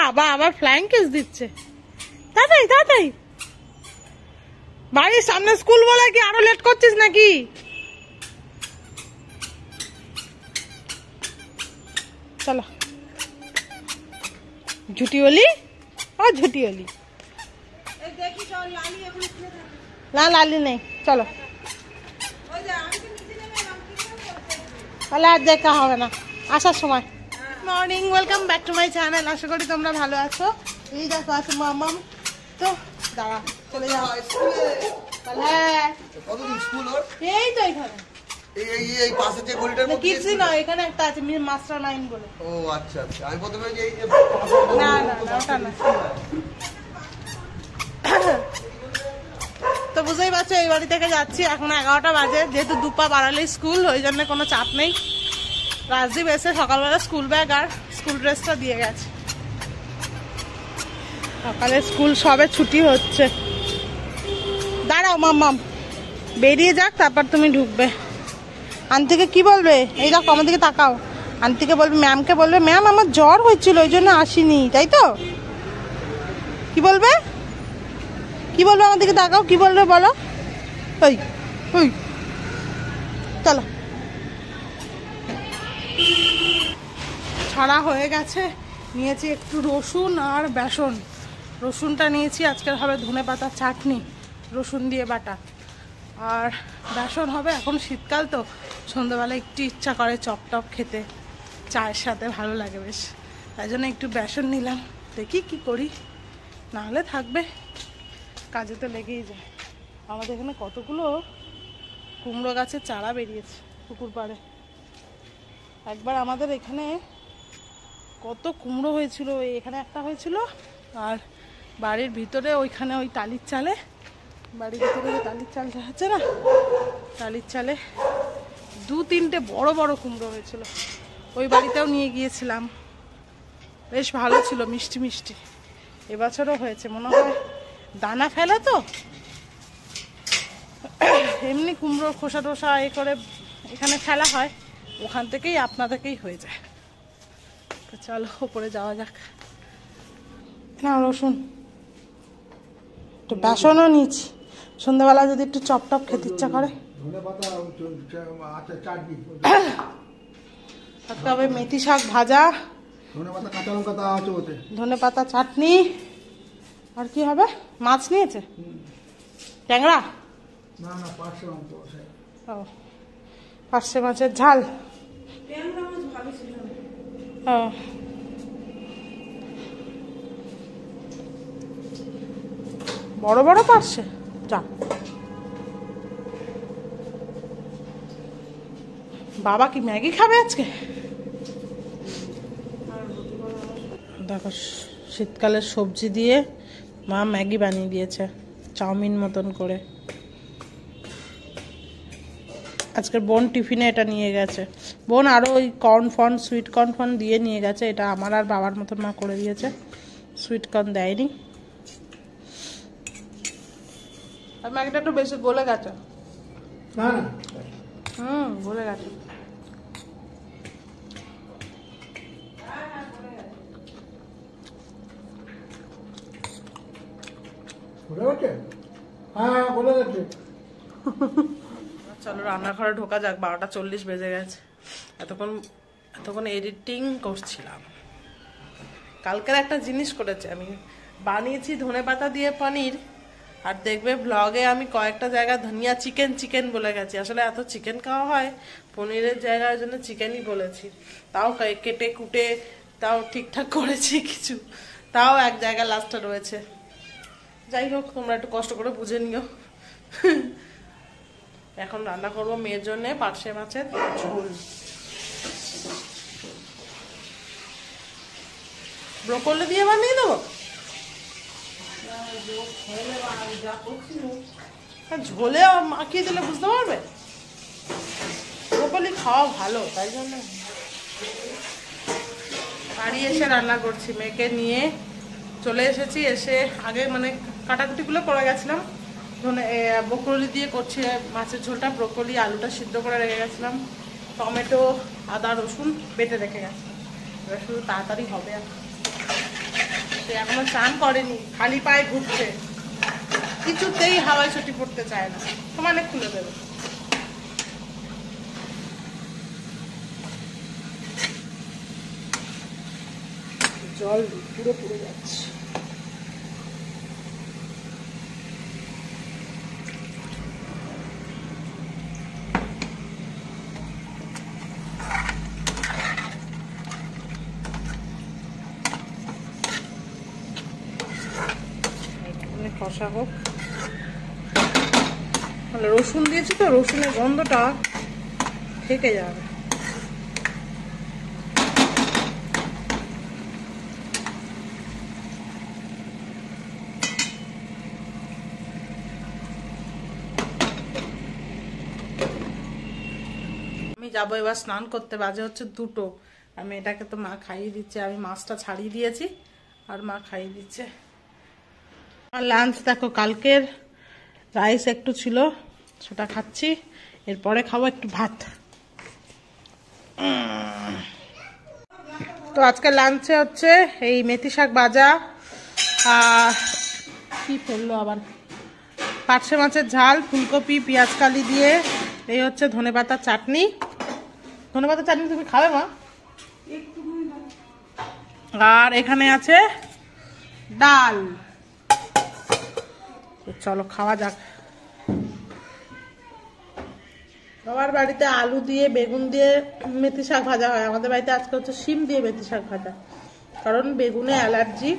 বাবা আবার flying kiss দিচ্ছে। তাড়াতাড়ি তাড়াতাড়ি, বাড়ির সামনে স্কুল বলে কি আরো লেট করছিস নাকি? চলো ঝুটিওলি, ও ঝুটিওলি। না লালি নেই, চলো। তাহলে আর দেখা হবে না আসার সময়। Morning, welcome back to my channel. আশা করি তোমরা ভালো আছো। এই দেখো আছে মামাম। তো দাঁড়া, চলে যাও। হ্যাঁ এই তো এখানে, এই পাশে যে গলিটার মধ্যে কিছু না, এখানে একটা আছে মাস্টার মাইন্ড বলে। ও আচ্ছা আচ্ছা, আমি প্রথমে যে এই যে না না না ওটা না। তো বুঝতেই পারছো এই বাড়ি থেকে যাচ্ছি, এখন 11টা বাজে। যেহেতু দুপা বাড়ালেই স্কুল, ওই জন্য কোনো চাপ নেই। রাজদীপ এসে সকালবেলা স্কুল ব্যাগ আর স্কুল ড্রেসটা দিয়ে গেছে। সকালে স্কুল সবে ছুটি হচ্ছে। দাঁড়াও মাম্মাম, বেরিয়ে যাক তারপর তুমি ঢুকবে। আন্টিকে কি বলবে? এই দেখো আমার দিকে তাকাও। আন্টিকে বলবে, ম্যামকে বলবে, ম্যাম আমার জ্বর হয়েছিল ওই জন্য আসিনি, তাই তো? কি বলবে? কি বলবে? আমার দিকে তাকাও, কি বলবে বলো? ওই ওই চলো। ছাড়া হয়ে গেছে। নিয়েছি একটু রসুন আর বেসন। রসুনটা নিয়েছি, আজকের হবে ধনেপাতার চাটনি, রসুন দিয়ে বাটা। আর বেসন হবে, এখন শীতকাল তো সন্ধ্যাবেলা একটু ইচ্ছা করে চপ টপ খেতে, চায়ের সাথে ভালো লাগে বেশ, তাই জন্য একটু বেসন নিলাম। দেখি কি করি, না হলে থাকবে, কাজে তো লেগেই যায়। আমাদের এখানে কতগুলো কুমড়ো গাছের চারা বেরিয়েছে পুকুর পাড়ে। একবার আমাদের এখানে কত কুমড়ো হয়েছিল, এখানে একটা হয়েছিল, আর বাড়ির ভিতরে ওইখানে ওই টালির চালে, বাড়ির ভিতরে যে টালির চালটা আছে না, টালির চালে 2-3টে বড় বড় কুমড়ো হয়েছিল। ওই বাড়িতেও নিয়ে গিয়েছিলাম, বেশ ভালো ছিল, মিষ্টি মিষ্টি। এবছরও হয়েছে মনে হয়, দানা ফেলে তো, এমনি কুমড়োর খোসা টোসা এ করে এখানে ফেলা হয়, ওখান থেকেই আপনাদেরকেই হয়ে যায়। তো চলো ওপরে যাওয়া যাক। না রসুন, একটু বেসনও নিয়েছি, সন্ধ্যাবেলা যদি একটু চপ টপ খেতে ইচ্ছা করে। থাকতে হবে মেথি শাক ভাজা, ধনেপাতা চাটনি, আর কি হবে? মাছ নিয়েছে, ট্যাংরা, ও পার্শে মাছের ঝাল। ও বড় বড় পার্শে, যা। বাবা কি ম্যাগি খাবে আজকে? দেখো শীতকালের সবজি দিয়ে মা ম্যাগি বানিয়ে দিয়েছে, চাউমিন মতন করে। আজকের বোন টিফিনে এটা নিয়ে গেছে। বোন আরও ওই কর্নফর্ন, সুইট কর্নফর্ন দিয়ে নিয়ে গেছে। এটা আমার আর বাবার মতন মা করে দিয়েছে, সুইট কর্ন দেয়নি। আর ম্যাগিটা একটু বেশি গলে গেছে। গলে গেছে। চলো রান্নাঘরে ঢোকা যাক, 12টা 40 বেজে গেছে। এতক্ষণ এডিটিং করছিলাম। কালকের একটা জিনিস করেছি আমি, বানিয়েছি ধনেপাতা দিয়ে পনির। আর দেখবে ব্লগে আমি কয়েকটা জায়গায় ধনিয়া চিকেন বলে গেছি, আসলে এত চিকেন খাওয়া হয়, পনিরের জায়গার জন্য চিকেনই বলেছি। তাও কেটে কুটে তাও ঠিকঠাক করেছি কিছু, তাও এক জায়গায় লাস্টটা রয়েছে। যাই হোক, তোমরা একটু কষ্ট করে বুঝে নিও। এখন রান্না করবো মেয়ের জন্য পার্শে মাছের ঝোল। ব্রোকলি দিয়ে বানিয়ে দেবো, ঝোলে মাখিয়ে দিলে বুঝতে পারবে। ব্রোকলি খাওয়া ভালো, তাই জন্য বাড়ি এসে রান্না করছি। মেয়েকে নিয়ে চলে এসেছি, এসে আগে মানে কাটাকুটিগুলো করে গেছিলাম। ব্রোকলি দিয়ে করছি মাছের ঝোলটা, ব্রোকলি আলুটা সিদ্ধ করে রেখে গেছিলাম, টমেটো আদা রসুন বেটে রেখে গেছিলাম, এবার শুধু তাড়াতাড়ি হবে। সে এখনো স্নান করেনি, খালি পায়ে ঘুরছে, কিছুতেই হাওয়ায় ছুটি পড়তে চায় না। সমানে খুলে দেবে। জল পুরো পুরো যাচ্ছে। কষা হোক, রসুন দিয়েছি তো, রসুনের গন্ধটা থেকে যাবে। আমি যাবো এবার স্নান করতে, বাজে হচ্ছে 2টো। আমি এটাকে তো মা খাইয়ে দিচ্ছে, আমি মাছটা ছাড়িয়ে দিয়েছি আর মা খাইয়ে দিচ্ছে। আর লাঞ্চ দেখো, কালকের রাইস একটু ছিল, সেটা খাচ্ছি। এরপরে খাবো একটু ভাত। তো আজকে লাঞ্চে হচ্ছে এই মেথি শাক ভাজা, আর কি ফেললো আবার, পার্শে মাছের ঝাল, ফুলকপি পেঁয়াজ কালি দিয়ে, এই হচ্ছে ধনেপাতার চাটনি। ধনেপাতার চাটনি তুমি খাবে মা? আর এখানে আছে ডাল। চলো খাওয়া যাক। বাবার বাড়িতে আলু দিয়ে বেগুন দিয়ে মেথি শাক ভাজা হয়, আমাদের বাড়িতে আজকে হচ্ছে শিম দিয়ে মেথি শাক ভাজা, কারণ বেগুনে অ্যালার্জি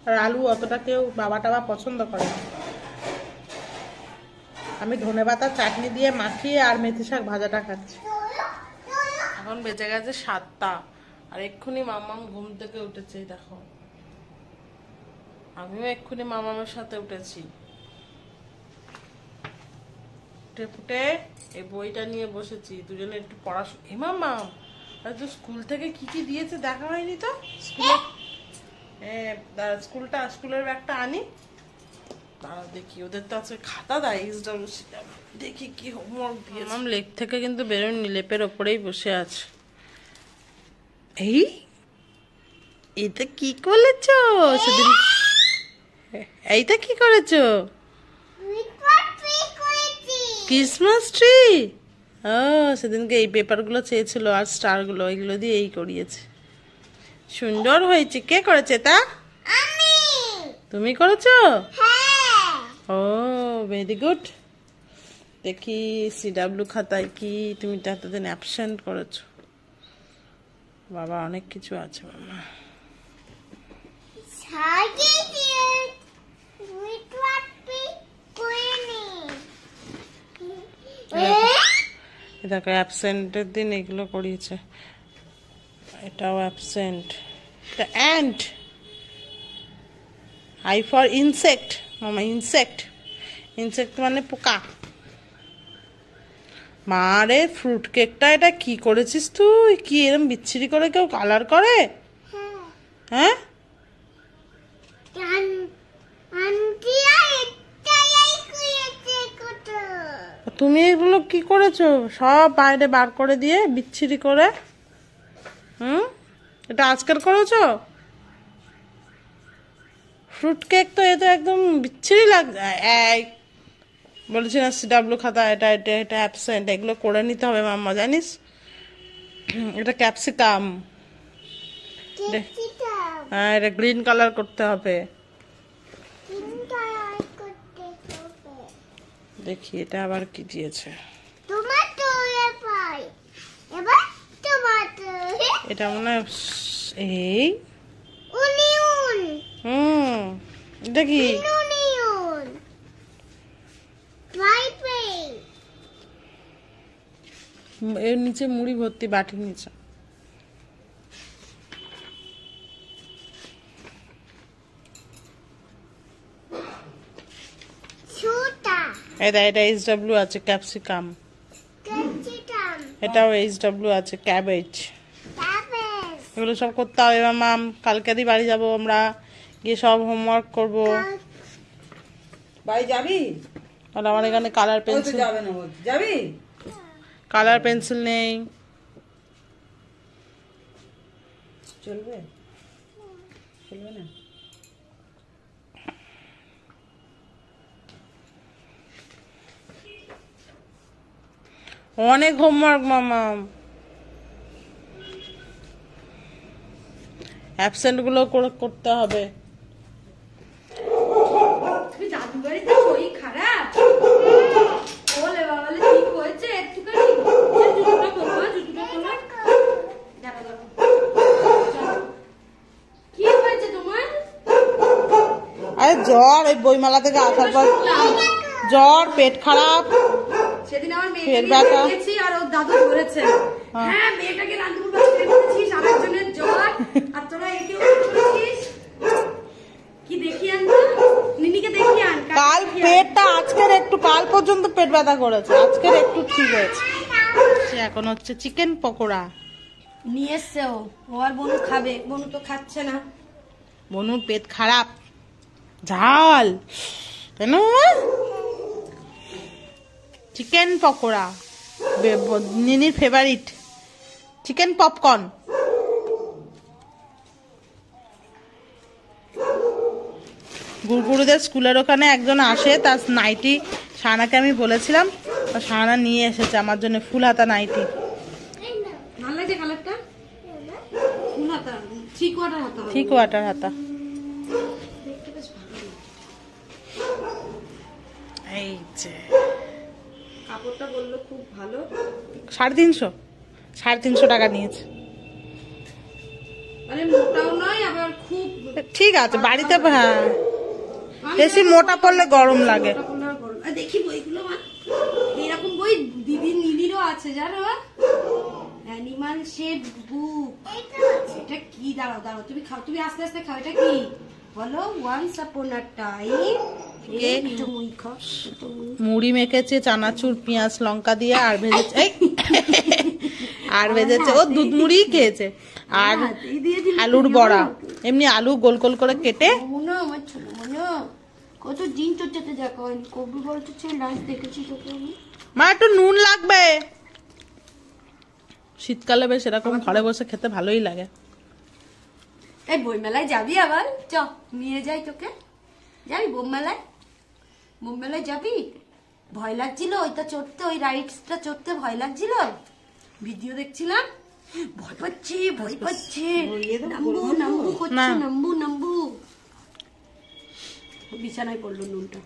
আর আলু অতটা কেউ বাবা টাবা পছন্দ করে না। আমি ধনেপাতার চাটনি দিয়ে মাখিয়ে আর মেথি শাক ভাজাটা খাচ্ছি। এখন বেজে গেছে 7টা, আর এক্ষুনি মাম্মাম ঘুম থেকে উঠেছে। দেখো, আমিও এক্ষুনি মামামের সাথে উঠেছি। উঠে ফুটে এই বইটা নিয়ে বসেছি, দুজনে একটু পড়াশোনা। এ মাম্মাম, আর তো স্কুল থেকে কি কি দিয়েছে দেখা হয়নি তো। স্কুলের ব্যাগটা আনি, দাঁড়াও দেখি। ওদের তো আছে খাতা দেয়, দেখি কি হোমওয়ার্ক দিয়েছে। মাম লেপ থেকে কিন্তু বেরোয়নি, লেপের ওপরেই বসে আছে। এইটা কি করেছো সেদিন? এইটা কি করেছো? Christmas tree. ও, সেদিনকে এই পেপারগুলো চেয়েছিল আর স্টারগুলো, এইগুলো দিয়ে এই করিয়েছে। সুন্দর হয়েছে। কে করেছে তা? তুমি করেছো? ও, ভেরি গুড। দেখি সিডাব্লিউ খাতায় কি তুমি এতদিন অ্যাবসেন্ট করেছো। বাবা, অনেক কিছু আছে মামা। দেখো, অ্যাবসেন্টের দিন এগুলো করিয়েছে। এটাও অ্যাবসেন্ট। এটা অ্যান্ট, আই ফর ইনসেক্ট মামা। ইনসেক্ট, ইনসেক্ট মানে পোকা। মারে, ফ্রুট কেকটা এটা কি করেছিস তুই? কি এরকম বিচ্ছিরি করে কেউ কালার করে? হ্যাঁ, তুমি এগুলো কি করেছো? সব বাইরে বার করে দিয়ে বিচ্ছিরি করে। এটা আজকাল করেছো? ফ্রুট কেক তো এ তো একদম বিচ্ছিরি লাগছে। বলেছি না সিডাব্লিউ খাতা, এটা এটা এটা অ্যাবসেন্ট। এগুলো করে নিতে হবে মাম্মা, জানিস? এটা ক্যাপসিকাম। হ্যাঁ, এটা গ্রিন কালার করতে হবে। দেখি এটা আবার কি দিয়েছে। এটা মনে হয় এই এটা কি? এর নিচে মুড়ি ভর্তি, বাটির নিচে। এটা এইচডব্লিউ আছে, ক্যাপসিকাম। এটাও এইচডব্লিউ আছে, ক্যাবেজ। এগুলো সব করতে হবে মাম। কালকেরই বাড়ি যাব আমরা, গিয়ে সব হোমওয়ার্ক করব। বাড়ি যাবি? আর আমার এখানে কালার পেন্সিল যাবে না, যাবি? কালার পেন্সিল নেই। চলবে? চলবে না? অনেক হোমওয়ার্ক মামা। অ্যাবসেন্ট গুলো করতে হবে। তুমি দাদু বাড়িতে শরীর খারাপ? ওলে বাবালে ঠিক হয়েছে একটুখানি? জুতোটা খোলো, জুতোটা খোলো। দেখো দেখো। কি হয়েছে তোমার? আরে জ্বর, এই বইমেলা থেকে আসার পর জ্বর, পেট খারাপ। সেদিন আমার ফের মেয়েকে ব্যথা। দেখেছি আর ওর দাদু ধরেছে। হ্যাঁ, মেয়েটাকে রান্তুর বাচ্চাকে দিয়েছিস, আর একজনের জ্বর, আর তোরা একে করেছিস। কি দেখি আনতো? নিনিকে দেখি আন। কাল পেটটা আজকের একটু, কাল পর্যন্ত পেট ব্যথা করেছে, আজকের একটু ঠিক হয়েছে। এখন হচ্ছে চিকেন পকোড়া নিয়ে এসছে ও আর বনু খাবে, বনু তো খাচ্ছে না। বনুর পেট খারাপ, ঝাল। কেন? চিকেন পকোড়া নিনির ফেভারিট, চিকেন পপকর্ন। গুরগুরুদের স্কুলের ওখানে একজন আসে, তার নাইটি সানাকে আমি বলেছিলাম, সানা নিয়ে এসেছে আমার জন্য ফুল হাতা নাইটি। ভালো লাগছে কালারটা? ফুল হাতা, থ্রি কোয়ার্টার হাতা হবে। 3 কোয়ার্টার হাতা। দেখতে বেশ ভালো লাগে। এই যে কাপড়টা বললো খুব ভালো। 350 টাকা নিয়েছে। মানে মোটাও নয় আবার খুব। ঠিক আছে, বাড়িতে হ্যাঁ আমি বেশি এরকম মোটা পড়লে গরম লাগে। মোটা পড়লে আর গরম। আর দেখি বইগুলো মা, এরকম বই দিদি নিনিরও আছে জানো, অ্যানিমাল শেপ বুক। এটা কি? দাঁড়াও দাঁড়াও, তুমি খাও, তুমি আস্তে আস্তে খাও। এটা কি বলো? ওয়ান্স আপন আ টাইম। মুড়ি মেখেছে চানাচুর, পেঁয়াজ লঙ্কা দিয়ে, আর ভেজেছে আর ভেজেছে ও দুধ মুড়ি খেয়েছে, আর আলুর বড়া। এমনি আলু গোল গোল করে কেটে। মনে আমার ছোট মনে কত দিন তোর সাথে দেখা হয়নি। কবি বলতে লাঞ্চ দেখেছি তোকে আমি। মা একটু নুন লাগবে। শীতকালে বেশ এরকম ঘরে বসে খেতে ভালোই লাগে। এই বইমেলায় যাবি আবার? চ নিয়ে যাই তোকে। যাবি বইমেলায়? বইমেলায় যাবি? ভয় লাগছিল ওইটা চড়তে, ওই রাইডসটা চড়তে ভয় লাগছিল। ভিডিও দেখছিলাম, ভয় পাচ্ছে ভয় পাচ্ছে। নাম্বু নাম্বু করছে, নাম্বু নাম্বু। বিছানায় পড়লো নুনটা।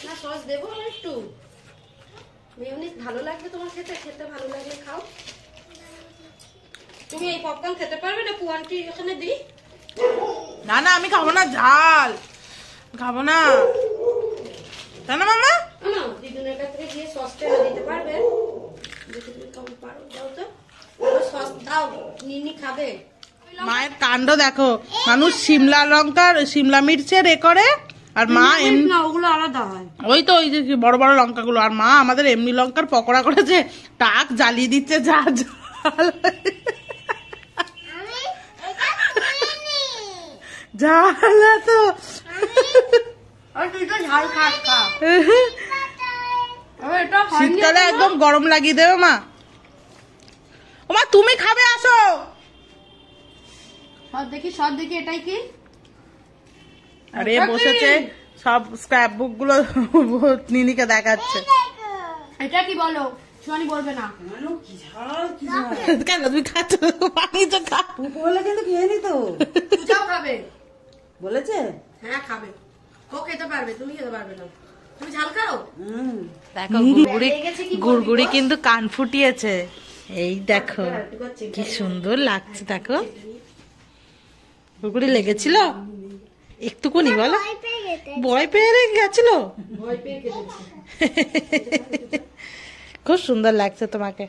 না সস দেবো একটু? মেয়োনিজ ভালো লাগবে তোমার খেতে? খেতে ভালো লাগলে খাও। তুমি এই পপকর্ন খেতে পারবে না? পুয়ানটি এখানে দিই? না না, আমি খাবো না, ঝাল খাবো না। তাই না মামা? না দিদুনের কাছ থেকে গিয়ে সসটা দিতে পারবে? দেখে তুমি কেমন পারো, দাও তো সস দাও, নিনি খাবে। মায়ের কাণ্ড দেখো, মানুষ শিমলা মির্চের করে, আর মা না ওগুলো আলাদা হয়। ওই তো ওই যে বড় বড় লঙ্কাগুলো, আর মা আমাদের এমনি লঙ্কার পকোড়া করেছে, টাক জ্বালিয়ে দিচ্ছে যা ঝাল। ঝাল তো তুই তো ঝাল খাস, খা। শীতকালে একদম গরম লাগিয়ে দেবে মা। ও মা তুমি খাবে, আসো। সব দেখি এটাই কি? আরে বসেছে সব স্ক্র্যাপ বুক গুলো নিনিকে দেখাচ্ছে। এটা কি বলো? সোয়ানি বলবে না। কেন তুমি খাচ্ছ? পানি তো খা। বলে কিন্তু খেয়ে নি তো। পূজাও খাবে বলেছে? হ্যাঁ খাবে, ও খেতে পারবে, তুমি খেতে পারবে না। তুমি ঝাল খাও? দেখো গুড়গুড়ি কিন্তু কান ফুটিয়েছে। এই দেখো কি সুন্দর লাগছে, দেখো গুড়গুড়ি লেগেছিল একটুকুনি, বলো ভয় পেয়ে গেছিল। ভয় পেয়ে কেটেছে। খুব সুন্দর লাগছে তোমাকে।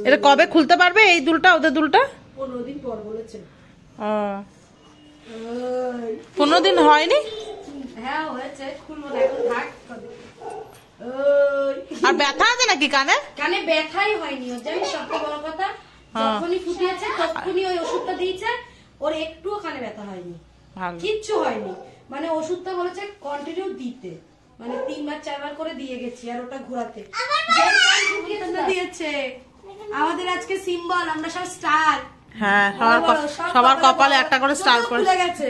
এটা কবে খুলতে পারবে এই দুলটা, ওদের দুলটা? 15 দিন পর বলেছে। 15 দিন হয়নি? হ্যাঁ হয়েছে, খুলবো না এখন, থাক। আর ব্যথা আছে নাকি কানে? কানে ব্যথাই হয়নি ওর, জানিস সবচেয়ে বড় কথা, যখনই ফুটিয়েছে তখনই ওই ওষুধটা দিয়েছে, ওর একটুও কানে ব্যথা হয়নি, কিচ্ছু হয়নি। মানে ওষুধটা বলেছে কন্টিনিউ দিতে, মানে 3 বার 4 বার করে দিয়ে গেছি, আর ওটা ঘোরাতে দিয়েছে। আমাদের আজকে সিম্বল, আমরা সব স্টার। হ্যাঁ, সবার কপালে একটা করে স্টার করে গেছে।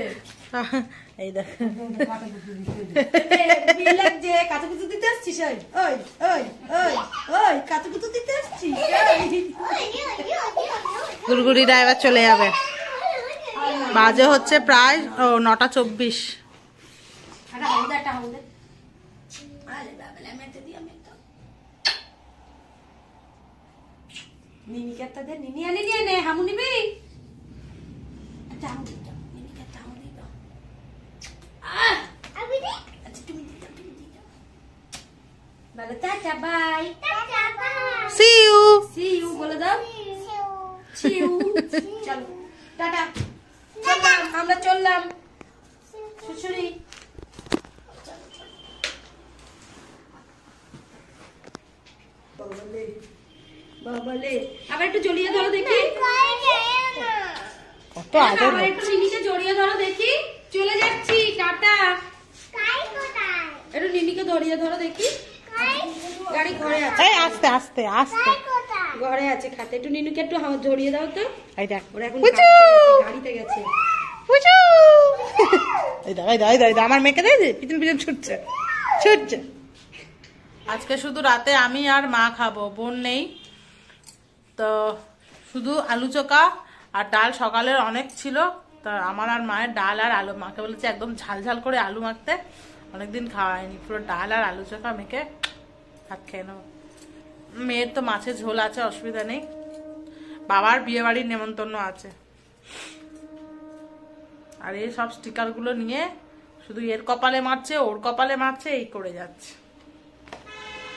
এই দেখ, যে কাতুকুতু দিতে আসছিস? ওই ওই ওই ওই কাতুকুতু দিতে আসছিস? গুড়গুড়িরা এবার চলে যাবে। বাজে হচ্ছে প্রায় 9:24। নিনিকে একটা দে, নিনি আনি নিয়ে নে, হামু নিবি? একটা হামু দিই দাও, নিনিকে একটা হামু দিই দাও। আচ্ছা তুমি দিই দাও, তুমি দিই দাও। বলো tata bye. See you. See you বলে দাও। See you। চলো টাটা, চললাম, আমরা চললাম। শ্বশুরি বাবালে, আবার একটু জড়িয়ে ধরো দেখি। কত আদর। আবার একটু নিনিকে জড়িয়ে ধরো দেখি। চলে যাচ্ছি, টাটা। একটু নিনিকে জড়িয়ে ধরো দেখি। গাড়ি ঘরে আছে, এই আস্তে আস্তে আস্তে। ঘরে আছে খাতে। একটু নিনুকে একটু জড়িয়ে দাও তো। এই দেখ, ওরা এখন উঁচু। গাড়িতে গেছে। উঁচু। এই দেখ, এই দেখ, এই দেখ, আমার মেয়েকে দেখে পিছন পিছন ছুটছে ছুটছে। আজকে শুধু রাতে আমি আর মা খাবো, বোন নেই তো। শুধু আলু চোখা আর ডাল সকালের অনেক ছিল, তা আমার আর মায়ের ডাল আর আলু। মাকে বলেছে একদম ঝাল ঝাল করে আলু মাখতে, অনেকদিন খাওয়া হয়নি। পুরো ডাল আর আলু চোখা মেখে ভাত খেয়ে নেবো। মেয়ের তো মাছের ঝোল আছে, অসুবিধা নেই। বাবার বিয়ে বাড়ির নেমন্তন্ন আছে। আর এই সব স্টিকার গুলো নিয়ে শুধু এর কপালে মারছে, ওর কপালে মারছে, এই করে যাচ্ছে।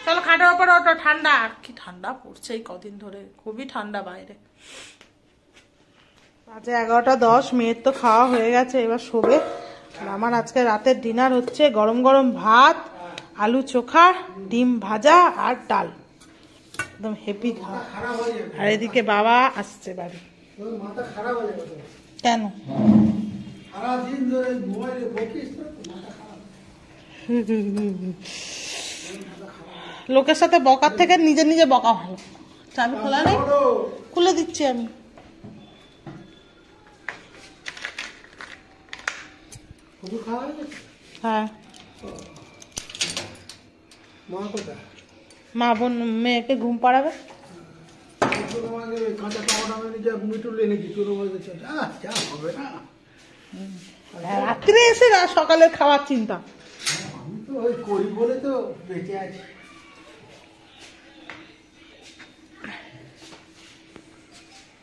চলো খাটের ওপরে ওঠো, ঠান্ডা। কি ঠান্ডা পড়ছে এই কদিন ধরে, খুবই ঠান্ডা বাইরে। বাজে 11:10। মেয়ের তো খাওয়া হয়ে গেছে, এবার শোবে। আর আমার আজকে রাতের ডিনার হচ্ছে গরম গরম ভাত, আলু চোখা, ডিম ভাজা আর ডাল। একদম হেভি খাওয়া। আর এদিকে বাবা আসছে বাড়ি। মাথা খারাপ হয়ে গেছে। কেন? সারাদিন ধরে মোবাইলে বকিস তো মাথা খারাপ। লোকের সাথে বকার থেকে নিজে নিজে বকা ভালো। চাবি খোলা নেই, খুলে দিচ্ছি আমি। কবু খাওয়া হয়ে গেছে? হ্যাঁ। মা কোথায়? মা বোন মেয়েকে ঘুম পাড়াবে। কাঁচা টামাটা নিজে মিটুল এনে দিচ্ছ, যা হবে না। রাত্রে এসে সকালের খাওয়ার চিন্তা। আমি তো ওই করি বলে তো বেঁচে আছি।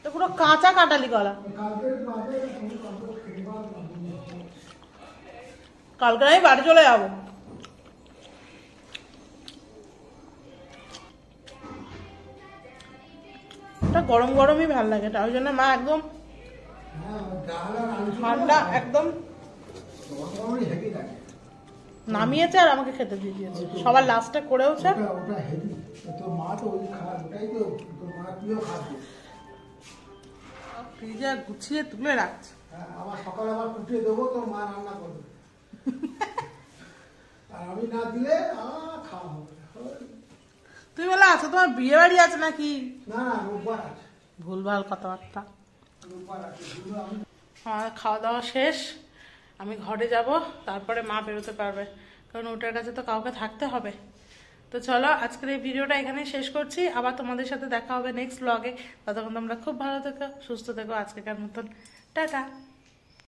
তো পুরো কাঁচা কাটালি গলা। কালকে আমি বাড়ি চলে যাবো। এটা গরম গরমই ভাল লাগে, তাই জন্য মা একদম ঠান্ডা একদম নামিয়েছে আর আমাকে খেতে দিয়ে দিয়েছে। সবার লাস্টে করেওছে। ফ্রিজে গুছিয়ে তুলে রাখছে। আমার সকালে আবার ফুটিয়ে দেবো, তোর মা রান্না করবে। আর আমি না দিলে খাওয়া হবে। তুই বলে আছো তোমার বিয়ে বাড়ি আছে নাকি? না, রোববার আছে। ভুলভাল কথাবার্তা। রোববার আছে। আমার খাওয়া দাওয়া শেষ, আমি ঘরে যাব, তারপরে মা বেরোতে পারবে, কারণ ওটার কাছে তো কাউকে থাকতে হবে। তো চলো আজকের এই ভিডিওটা এখানে শেষ করছি। আবার তোমাদের সাথে দেখা হবে নেক্সট ব্লগে। ততক্ষণ তোমরা খুব ভালো থেকো, সুস্থ থেকো। আজকেকার মতন টাটা।